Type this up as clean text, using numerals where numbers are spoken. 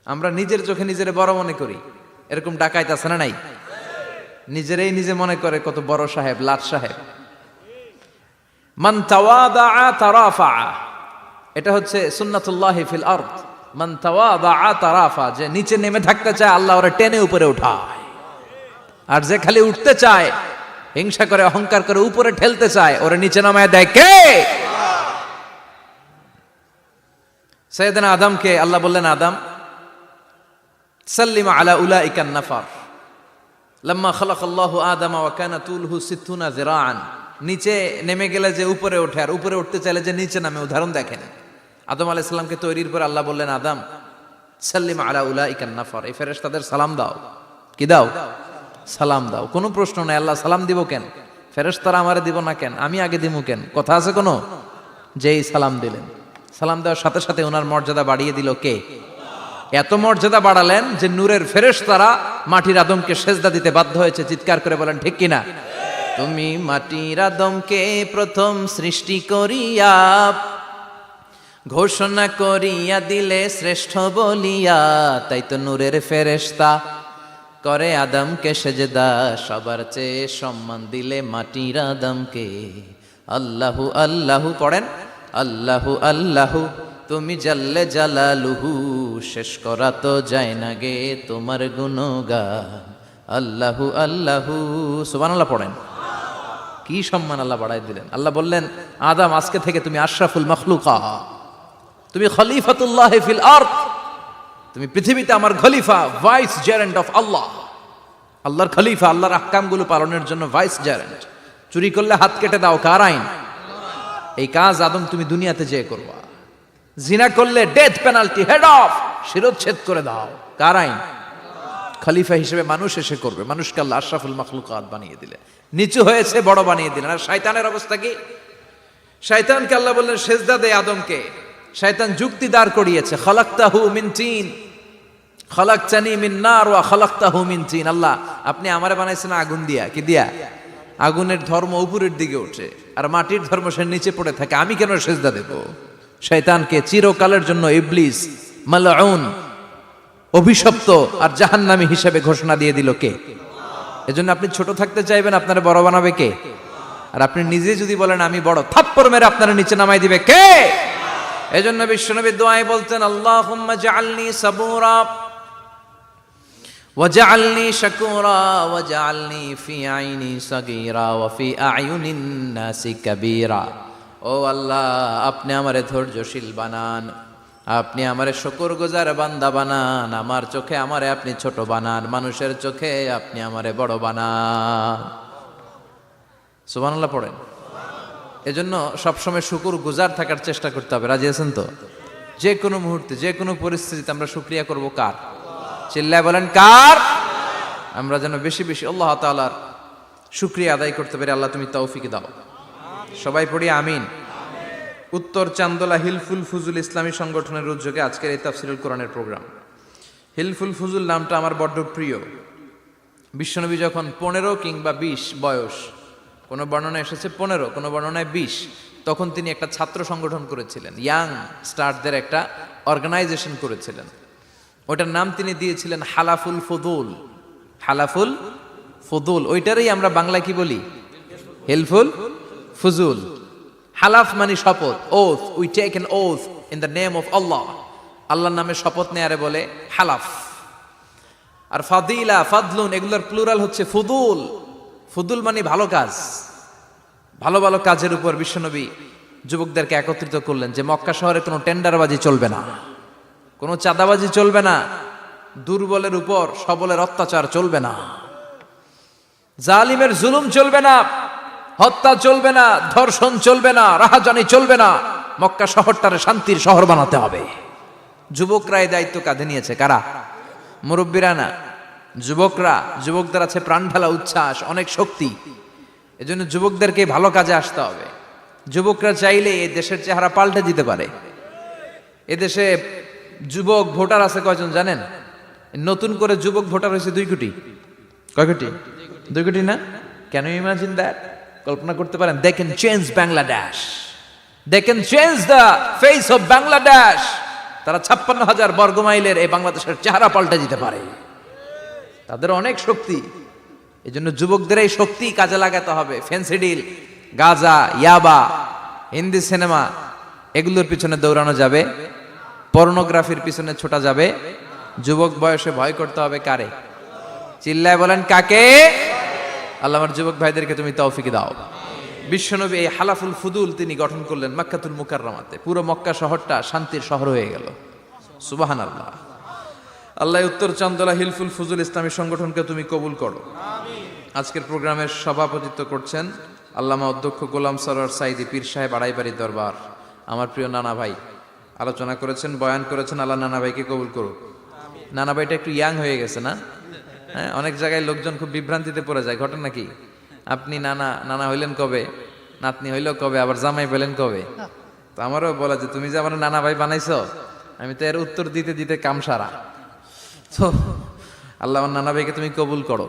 আমরা নিজের চোখে নিজের বড় মনে করি, এরকম ডাকাইত আছে না নাই? নিজেরাই নিজে মনে করে কত বড় সাহেব, লাট সাহেব। মান তাওয়াদা তারাফা, এটা হচ্ছে সুন্নাতুল্লাহি ফিল আরদ। মান তাওয়াদা তারাফা, যে নিচে নেমে থাকতে চায় আল্লাহ ওরে টেনে উপরে উঠায়, আর যে খালি উঠতে চায়, হিংসা করে অহংকার করে উপরে ঠেলতে চায়, ওরে নিচে নামায় দেয় কে? সাইয়েদনা আদমকে আল্লাহ বললেন, আদম সাল্লিমা আলা উলাইকান নাফার লাম্মা খালাকাল্লাহু আদামা ওয়া কানা তুলহু 60 যিরাআন। নিচে নেমে গেলে যে উপরে ওঠে, আর উপরে উঠতে চাইলে যে নিচে নামে, উদাহরণ দেখেন। আদম আলাইহিস সালামকে তৈরির পর আল্লাহ বললেন, আদম সাল্লিমা আলা উলাইকান নাফার, এই ফেরেশতাদের সালাম দাও। কি দাও? সালাম দাও। কোনো প্রশ্ন নাই, আল্লাহ সালাম দিব কেন? ফেরেশতারা আমারে দিব না কেন? আমি আগে দিব কেন? কথা আছে কোনো? যেই সালাম দিলেন, সালাম দেওয়ার সাথে সাথে ওনার মর্যাদা বাড়িয়ে দিল কে? এত মর্যাদা বাড়ালেন যে নূরের ফেরেশতারা মাটির আদমকে সেজদা দিতে বাধ্য হয়েছে। চিৎকার করে বলেন ঠিক কিনা? তুমি মাটির আদমকে প্রথম সৃষ্টি করিয়া ঘোষণা করিয়া দিলে শ্রেষ্ঠ বলিয়া, তাই তো নূরের ফেরেশতা করে আদমকে সেজদা। সবার চেয়ে সম্মান দিলে মাটির আদমকে। আল্লাহু আল্লাহু পড়েন, আল্লাহু আল্লাহু তুমি জাল্লে জালালুহু, শেষ করা তো যায় না গে তোমার গুণগান। আল্লাহু আল্লাহু, সুবহানাল্লাহ পড়েন। কি সম্মান আল্লাহ বাড়াই দিলেন। আল্লাহ বললেন, আদম আজকে থেকে তুমি আশরাফুল মাখলুকাত, তুমি খলিফাতুল্লাহি ফিল আরদ, তুমি পৃথিবীতে আমার খলিফা, ভাইস জেরেন্ট অফ আল্লাহ। আল্লাহর খলিফা, আল্লাহর আহকামগুলো পালনের জন্য ভাইস জেরেন্ট। চুরি করলে হাত কেটে দাও, কার আইন? এই কাজ আদম তুমি দুনিয়াতে যেয়ে করবা। জিনা করলে ডেথ পেনাল্টি, হেড অফ, শিরোচ্ছেদ করে দাও, কার আইন? খলিফা হিসেবে মানুষ এসে করবে। মানুষকে আল্লাহ আশরাফুল মাখলুকাত বানিয়ে দিলে, নিচু হয়েছে বড় বানিয়ে দিলেন। আর শয়তানের অবস্থা কি? শয়তানকে আল্লাহ বললেন সেজদা দে আদমকে। শয়তান যুক্তি দাঁড় করিয়েছে, খালাকতাহু মিন তিন খালাকতানি মিন নার ওয়া খালাকতাহু মিন তিন। আল্লাহ আপনি আমারে বানাইছেন আগুন দিয়া। কি দিয়া? আগুনের ধর্ম উপরের দিকে ওঠে, আর মাটির ধর্ম সে নিচে পড়ে থাকে, আমি কেন সেজদা দেব? শয়তানকে চিরকালের জন্য ইবলিস, মালউন, অভিশপ্ত আর জাহান্নামী হিসেবে ঘোষণা দিয়ে দিল কে? এজন্য আপনি ছোট থাকতে চাইবেন, আপনারা বড় বানাবে কে? আর আপনি নিজে যদি বলেন আমি বড়, থাপ্পড় মেরে আপনারা নিচে নামাই দিবে কে? এজন্য বিশ্বনবী দোয়ায় বলতেন, আল্লাহুম্মা জাআলনি সাবুরা ওয়াজআলনি শাকুরা ওয়াজআলনি ফি আইনি সাগীরা ওয়া ফি আয়ুনিন নাসি কাবীরা। ও আল্লাহ, আপনি আমারে ধৈর্যশীল বানান, আপনি আমারে শুকরগুজার বান্দা বানান, আমার চোখে আমারে আপনি ছোট বানান, মানুষের চোখে আপনি আমারে বড় বানান। সুবহানাল্লাহ পড়েন। এজন্য সবসময় শুকরগুজার থাকার চেষ্টা করতে হবে। রাজি আছেন তো? যে কোনো মুহূর্তে, যে কোনো পরিস্থিতিতে আমরা শুকরিয়া করব কার? চিল্লায় বলেন কার? আমরা যেন বেশি বেশি আল্লাহ তাআলার শুকরিয়া আদায় করতে পারি। আল্লাহ তুমি তৌফিক দাও। সবাই পড়ি আমিন। উত্তর চান্দোলা হিলফুল ফুজুল ইসলামী সংগঠনের উদ্যোগে আজকের এই তাফসীরুল কোরআনের প্রোগ্রাম। হিলফুল ফুজুল নামটা আমার বড্ড প্রিয়। বিশ্বনবী যখন 15 কিংবা 20 বয়স, কোনো বর্ণনায় এসেছে 15, কোনো বর্ণনায় 20, তখন তিনি একটা ছাত্র সংগঠন করেছিলেন, ইয়াং স্টারদের একটা অর্গানাইজেশন করেছিলেন। ওটার নাম তিনি দিয়েছিলেন হালাফুল ফুদুল। হালাফুল ফুদুল, ওইটারই আমরা বাংলায় কি বলি? হিলফুল ফুজুল। হালাফ মানে শপথ, oath, we take an oath in the name of Allah. আল্লাহর নামে শপথ নেয়ারে বলে হালাফ। আর ফাদিলা, ফাদলুন, এগুলোর প্লুরাল হচ্ছে ফুদুল। ফুদুল মানে ভালো কাজ। ভালো ভালো কাজের উপর বিশ্বনবী যুবকদেরকে একত্রিত করলেন যে মক্কা শহরে কোনো টেন্ডারবাজি চলবে না, কোনো চাঁদাবাজি চলবে না, দুর্বলের উপর সবলের অত্যাচার চলবে না, জালিমের জুলুম চলবে না, হত্যা চলবে না, ধর্ষণ চলবে না, রাহাজানি চলবে না। মক্কা শহরটারে শান্তির শহর বানাতে হবে। যুবকরা এই দায়িত্ব কাঁধে নিয়েছে। কারা? মুরব্বীরা না, যুবকরা। যুবকদের আছে প্রাণ ঢালা উচ্ছ্বাস, অনেক শক্তি। এজন্য যুবকদেরকে ভালো কাজে আসতে হবে। যুবকরা চাইলে এই দেশের চেহারা পাল্টে দিতে পারে। এদেশে যুবক ভোটার আছে কয়জন জানেন? নতুন করে যুবক ভোটার হয়েছে 2 কোটি। কয় কোটি? 2 কোটি না? Can you imagine that? কল্পনা করতে পারেন? They can change Bangladesh, they can change the face of Bangladesh. তারা 56,000 বর্গমাইলের এই বাংলাদেশের চেহারা পাল্টে দিতে পারে। তাদের অনেক শক্তি। এই জন্য যুবকদের এই শক্তি কাজে লাগাতে হবে। ফেন্সিডিল, গাঁজা, ইয়াবা, হিন্দি সিনেমা এগুলোর পিছনে দৌড়ানো যাবে, পর্নোগ্রাফির পিছনে ছোটা যাবে। যুবক বয়সে ভয় করতে হবে কারে? চিল্লায় বলেন কাকে? আল্লাহ আমার যুবক ভাইদেরকে তুমি তৌফিক দাও। বিশ্বনবী এই হালাফুল ফুদুল তিনি গঠন করলেন মক্কাতুল মুকাররমাতে। পুরো মক্কা শহরটা শান্তির শহর হয়ে গেল। সুবহানাল্লাহ। আল্লাহ উত্তর চান্দলা হিলফুল ফুজুল ইসলামী সংগঠনকে তুমি কবুল করো। আজকের প্রোগ্রামের সভাপতিত্ব করছেন আল্লামা অধ্যক্ষ গোলাম সরোয়ার সাইদি পীর সাহেব আড়াইবাড়ি দরবার। আমার প্রিয় নানা ভাই আলোচনা করেছেন, বয়ান করেছেন। আল্লাহ নানা ভাইকে কবুল করুক। নানা ভাইটা একটু ইয়াং হয়ে গেছে না? হ্যাঁ, অনেক জায়গায় লোকজন খুব বিভ্রান্তিতে পড়ে যায়। ঘটনা কি? আপনি নানা হইলেন কবে, নাতনি হইল কবে, আবার জামাই পেলেন কবে? তো আমারও বলা যে তুমি যে আমার নানা ভাই বানাইছো, আমি তো এর উত্তর দিতে দিতে কাম সারা। তো আল্লাহ আমার নানা ভাইকে তুমি কবুল করো।